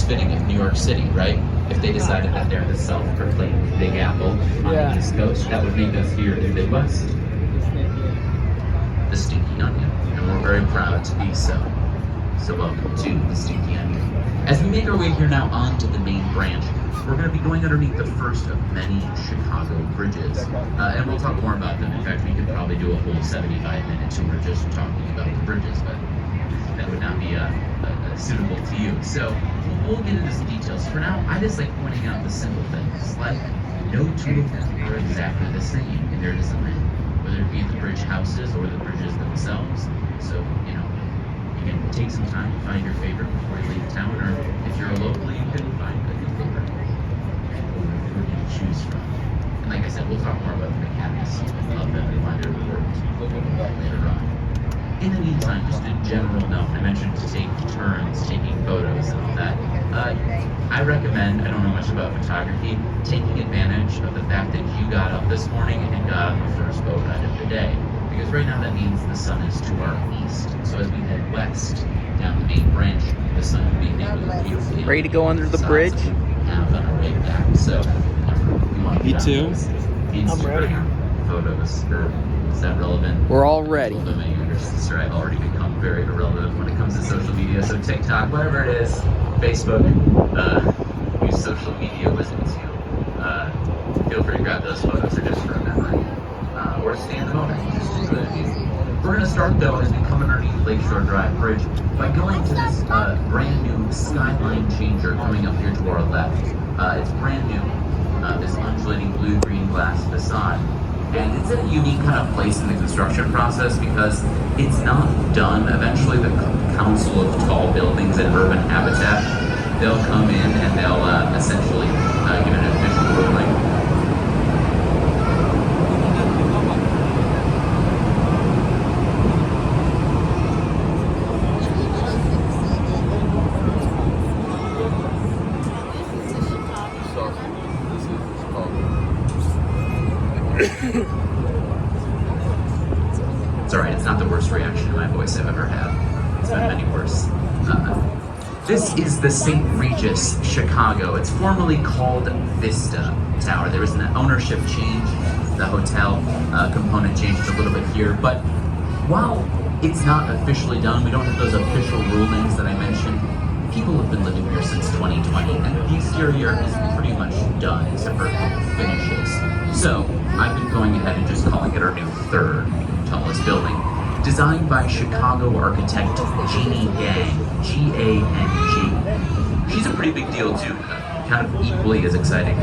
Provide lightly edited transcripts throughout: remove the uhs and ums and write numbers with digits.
fitting of New York City, right? If they decided that they're the self-proclaimed Big Apple on the East Coast, that would make us here in the Midwest the Stinky Onion, and we're very proud to be so. So welcome to the Stinky Onion. As we make our way here now onto the main branch, we're going to be going underneath the first of many Chicago bridges, and we'll talk more about them. In fact, we could probably do a whole 75-minute tour just talking about the bridges, but that would not be suitable to you. So we'll get into some details. For now, I just like pointing out the simple things, like no two of them are exactly the same in their design, whether it be the bridge houses or the bridges themselves. So, you know, you can take some time to find your favorite before you leave town, or if you're a local, you can find a new favorite for you to choose from. And like I said, we'll talk more about the mechanics of them and why they're important later on. In the meantime, just a general note, I mentioned to take turns taking photos and all that. I recommend, I don't know much about photography, taking advantage of the fact that you got up this morning and got on the first boat ride of the day. Because right now that means the sun is to our east. So as we head west down the main branch, the sun will be beautifully ready to go under the bridge. Have on our way back. So we want to Me too. I'm ready. Photos. Is that relevant? We're all ready. I've already become very irrelevant when it comes to social media. So TikTok, whatever it is, Facebook, use social media wisdoms. Feel free to grab those photos or just for a memory. Or stay in the moment. We're going to start though as we come underneath Lakeshore Drive Bridge by going to this brand new skyline changer coming up here to our left. It's brand new, this undulating blue-green glass facade. And it's a unique kind of place in the construction process because it's not done. Eventually the Council of Tall Buildings and Urban Habitat, they'll come in and they'll essentially give an official ruling. It's alright, it's not the worst reaction to my voice I've ever had. It's been many worse. This is the St. Regis, Chicago. It's formerly called Vista Tower. There was an ownership change. The hotel component changed a little bit here. But while it's not officially done, we don't have those official rulings that I mentioned. People have been living here since 2020, and the exterior is pretty much done, except for finishes. So I've been going ahead and just calling it our new third tallest building, designed by Chicago architect Jeannie Gang, G-A-N-G. She's a pretty big deal too, kind of equally as exciting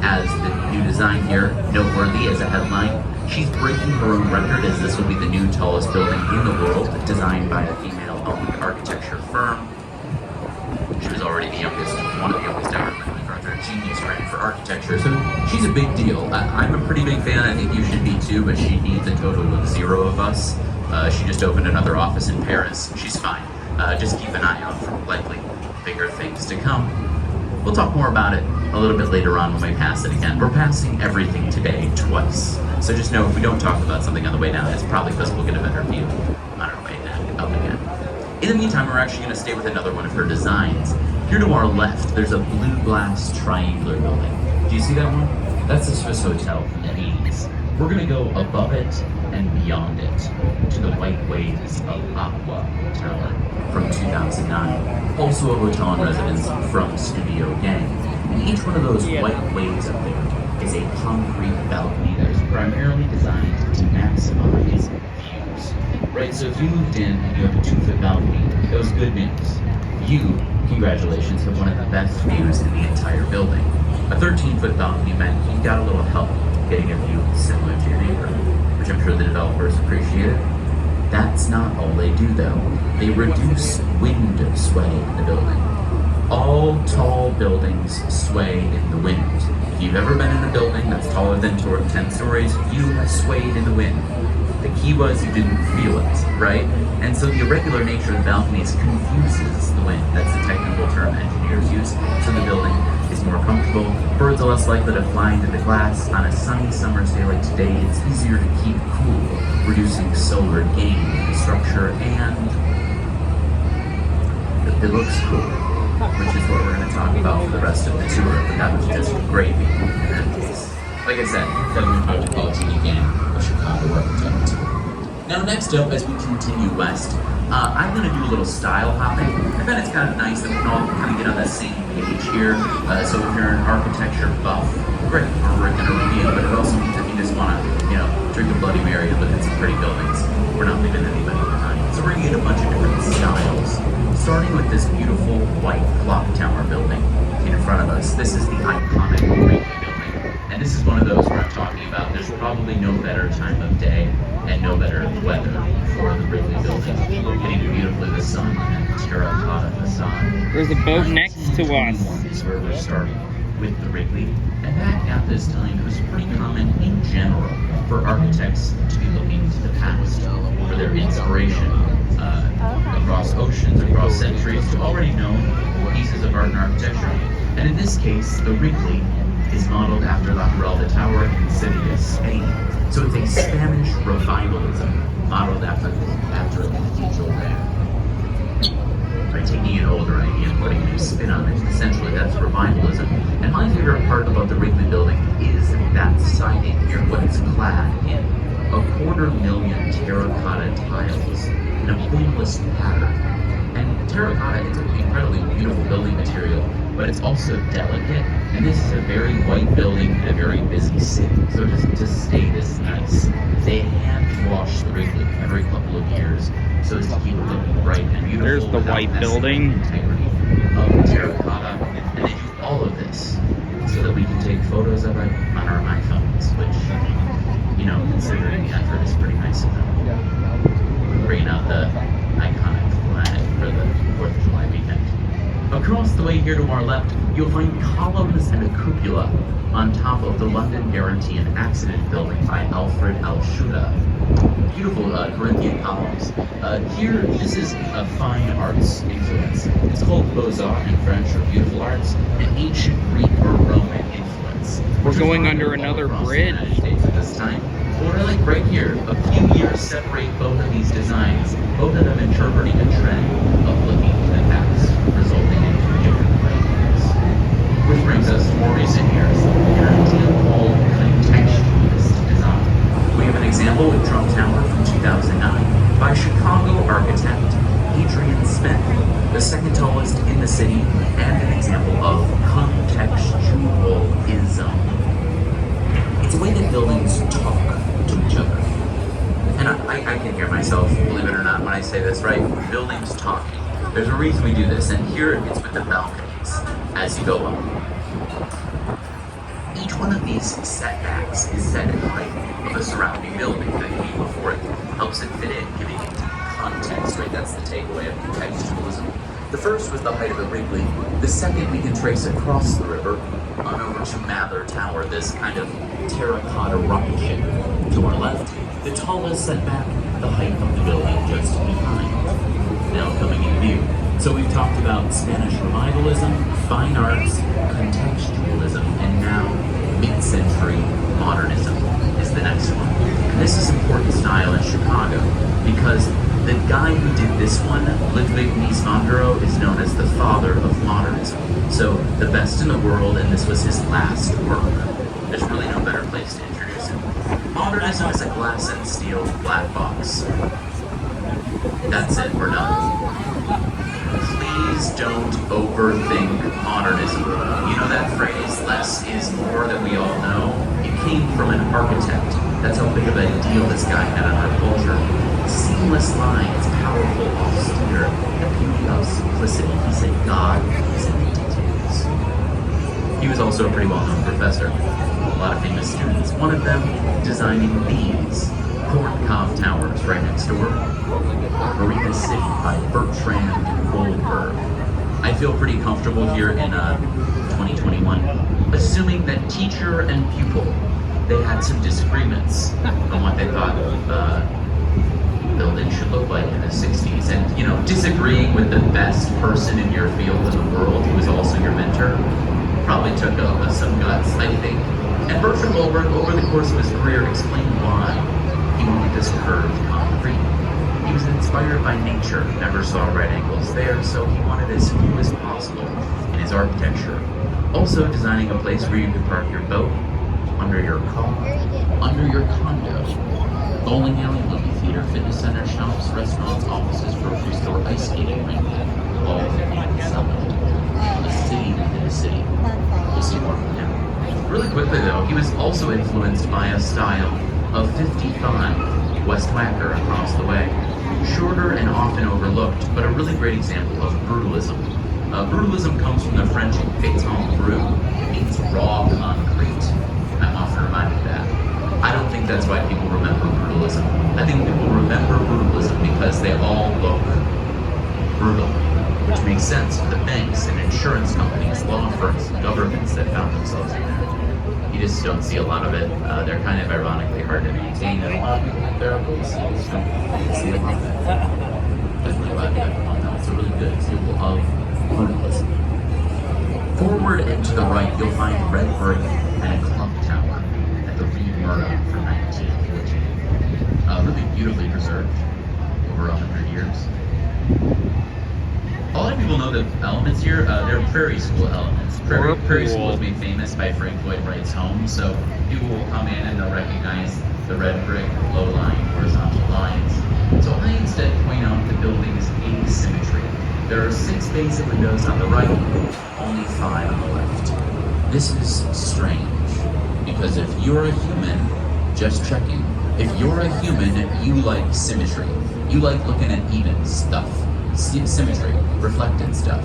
as the new design here, noteworthy as a headline. She's breaking her own record as this will be the new tallest building in the world, designed by a female-owned architecture firm. She was already the youngest, one of the youngest ever MacArthur Genius Grant for architecture, so she's a big deal. I'm a pretty big fan, I think you should be too, but she needs a total of 0 of us. She just opened another office in Paris. She's fine. Just keep an eye out for likely bigger things to come. We'll talk more about it a little bit later on when we pass it again. We're passing everything today twice, so just know if we don't talk about something on the way down, it's probably because we'll get a better view on our way up again. In the meantime, we're actually going to stay with another one of her designs. Here to our left, there's a blue glass triangular building. Do you see that one? That's the Swiss Hotel from the 80s. We're going to go above it and beyond it to the white waves of Aqua Tower from 2009. Also a hotel and residence from Studio Gang. And each one of those white waves up there is a concrete balcony that is primarily designed to maximize views. Right, so if you moved in and you have a 2-foot balcony, that was good news. You, congratulations, have one of the best views in the entire building. A 13-foot balcony meant you got a little help getting a view similar to your neighbor, which I'm sure the developers appreciated. That's not all they do though. They reduce wind sway in the building. All tall buildings sway in the wind. If you've ever been in a building that's taller than 10 stories, you have swayed in the wind. The key was you didn't feel it, right? And so the irregular nature of the balconies confuses the wind. That's the technical term engineers use. So the building is more comfortable. Birds are less likely to fly into the glass. On a sunny summer's day like today, it's easier to keep cool, reducing solar gain in the structure, and it looks cool. which is what we're going to talk about for the rest of the tour. But that was just gravy in that case. Like I said, Government Metropolitan again, a Chicago architect. Now next up, as we continue west, I'm going to do a little style hopping. I bet it's kind of nice that we can all kind of get on the same page here. So if you're an architecture buff, great, we're going to review, but it also means if you just want to, drink a Bloody Mary and look at some pretty buildings, we're not leaving anybody behind. So we're going to get a bunch of different styles, starting with this beautiful white clock tower building in front of us. This is the iconic Wrigley building. And this is one of those where I'm talking about there's probably no better time of day and no better weather for the Wrigley building. Hitting beautifully the sun and the terracotta facade. There's a boat next to us. Is where we're starting with the Wrigley. And back at this time, it was pretty common in general for architects to be looking to the past for their inspiration across oceans, across centuries, to already known pieces of art and architecture. And in this case, the Wrigley is modeled after La Giralda Tower in Seville, Spain. So it's a Spanish revivalism modeled after a cathedral there. By taking an older idea and putting a new spin on it, essentially that's revivalism. And my favorite part about the Wrigley building is that siding here, what it's clad in. 250,000 terracotta tiles in a pointless pattern. And terracotta, it's an incredibly beautiful building material, but it's also delicate, and this is a very white building in a very busy city. So just to stay this nice, they hand wash the Wrigley every couple of years so as to keep it looking bright and beautiful. There's the white building. Integrity of terracotta, and they do all of this so that we can take photos of it on our iPhones, which, considering the effort, is pretty nice of them. Bringing out the iconic flag for the 4th of July weekend. Across the way here to our left, you'll find columns and a cupola on top of the London Guarantee and Accident Building by Alfred L. Schuda. Beautiful Corinthian columns. Here, this is a fine arts influence. It's called Beaux-Arts in French, or beautiful arts, an ancient Greek or Roman influence. We're going under another bridge. The United States at this time. Or like right here, a few years separate both of these designs, both of them interpreting a trend of looking to the past, resulting in different ideas. Which brings us to more recent years, an idea called contextualist design. We have an example with Trump Tower from 2009 by Chicago architect Adrian Smith, the second tallest in the city, and an example of contextualism. It's a way that buildings talk to each other. And I can hear myself, believe it or not, when I say this, right? Buildings talk. There's a reason we do this, and here it's with the balconies as you go up. Each one of these setbacks is set in height of a surrounding building that came before it. Helps it fit in, giving it context, right? That's the takeaway of contextualism. The first was the height of the Wrigley. The second we can trace across the river on over to Mather Tower, this kind of terracotta rocket ship. To our left, the tallest setback, the height of the building just behind. Now coming in view. So we've talked about Spanish revivalism, fine arts, contextualism, and now mid-century modernism is the next one. And this is important style in Chicago because the guy who did this one, Ludwig Mies van der Rohe, is known as the father of modernism. So the best in the world, and this was his last work. There's really no better place to introduce him. Modernism is a glass and steel black box. That's it, we're done. Please don't overthink modernism. You know that phrase, less is more, that we all know? It came from an architect. That's how big of a deal this guy had on our culture. Seamless lines, powerful, austere, the beauty of simplicity. He said God is in the details. He was also a pretty well-known professor. A lot of famous students. One of them designing these Corncove Towers right next door. Marina City by Bertrand Goldberg. I feel pretty comfortable here in 2021, assuming that teacher and pupil, they had some disagreements on what they thought building should look like in the 60s. And, disagreeing with the best person in your field in the world, who was also your mentor, probably took some guts, I think. And Bertrand Goldberg, over the course of his career, explained why he wanted this curved concrete. He was inspired inspired by nature, never saw right angles there, so he wanted as few as possible in his architecture. Also designing a place where you could park your boat, under your car, under your condo, bowling alley, movie theater, fitness center, shops, restaurants, offices, grocery store, ice skating rink, all inside. A city within a city. We'll see more from him. Really quickly though, he was also influenced by a style of 55 West Wacker across the way. Shorter and often overlooked, but a really great example of brutalism. Brutalism comes from the French béton brut. It means raw concrete. I'm often reminded of that. I don't think that's why people remember brutalism. I think people remember brutalism because they all look brutal, which makes sense for the banks and insurance companies, law firms, and governments that found themselves in there. You just don't see a lot of it. They're kind of ironically hard to maintain, and a lot of people have their own so you just don't see a lot of it. Definitely glad that one. It's a really good example of brutalism. Forward and to the right, you'll find red brick and a clock tower at the Reed Murdoch from 1914. Really beautifully preserved, over 100 years. A lot of people know the elements here. They're prairie school elements. Prairie school is made famous by Frank Lloyd Wright's home, so people will come in and they'll recognize the red brick, low line, horizontal lines. So I instead point out the building's asymmetry. There are 6 bays of windows on the right, only 5 on the left. This is strange, because if you're a human, just checking, if you're a human, you like symmetry. You like looking at even stuff. Symmetry, reflected stuff.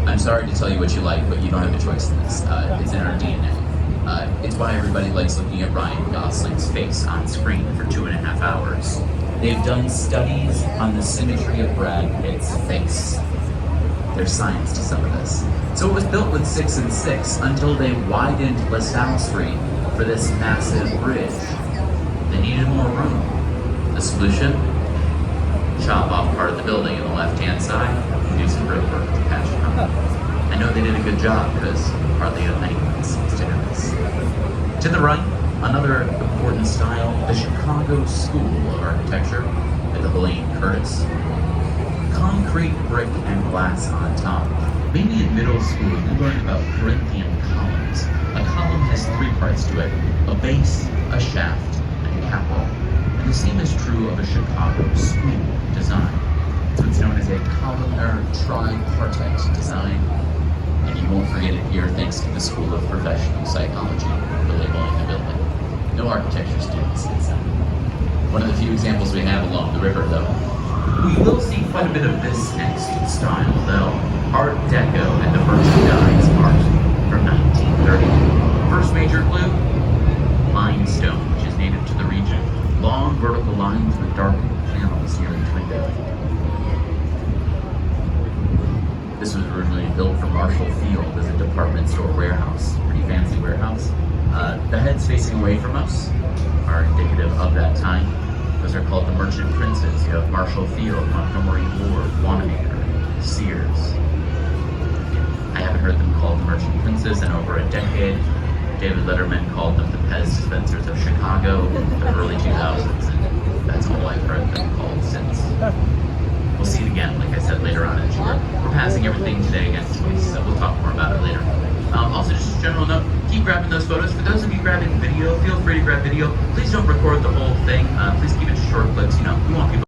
I'm sorry to tell you what you like, but you don't have a choice in this. It's in our DNA. It's why everybody likes looking at Ryan Gosling's face on screen for 2.5 hours. They've done studies on the symmetry of Brad Pitt's face. There's science to some of this. So it was built with 6 and 6 until they widened LaSalle Street for this massive bridge. They needed more room. The solution? Chop off part of the building in the left-hand side and do some brick work to patch it up. I know they did a good job because hardly a maintenance to this. To the right, another important style, the Chicago School of Architecture at the Helene Curtis. Concrete, brick, and glass on top. Maybe in middle school you learned about Corinthian columns. A column has 3 parts to it: a base, a shaft, and a capital. And the same is true of a Chicago school design. So it's known as a columnar tripartite design. And you won't forget it here thanks to the School of Professional Psychology for labeling the building. No architecture students inside. One of the few examples we have along the river, though. We will see quite a bit of this next style, though. Art Deco and the merchandise art from 1930. First major clue, limestone, which is native to the region. Long vertical lines with darkened panels near each window. This was originally built for Marshall Field as a department store warehouse. Pretty fancy warehouse. The heads facing away from us are indicative of that time. Those are called the Merchant Princes. You have Marshall Field, Montgomery Ward, Wanamaker, Sears. I haven't heard them called the Merchant Princes in over a decade. David Letterman called them the Pez dispensers of Chicago in the early 2000s, and that's all I've heard them called since. We'll see it again, like I said, later on in the tour. We're passing everything today against choice, so we'll talk more about it later. Also, just a general note, keep grabbing those photos. For those of you grabbing video, feel free to grab video. Please don't record the whole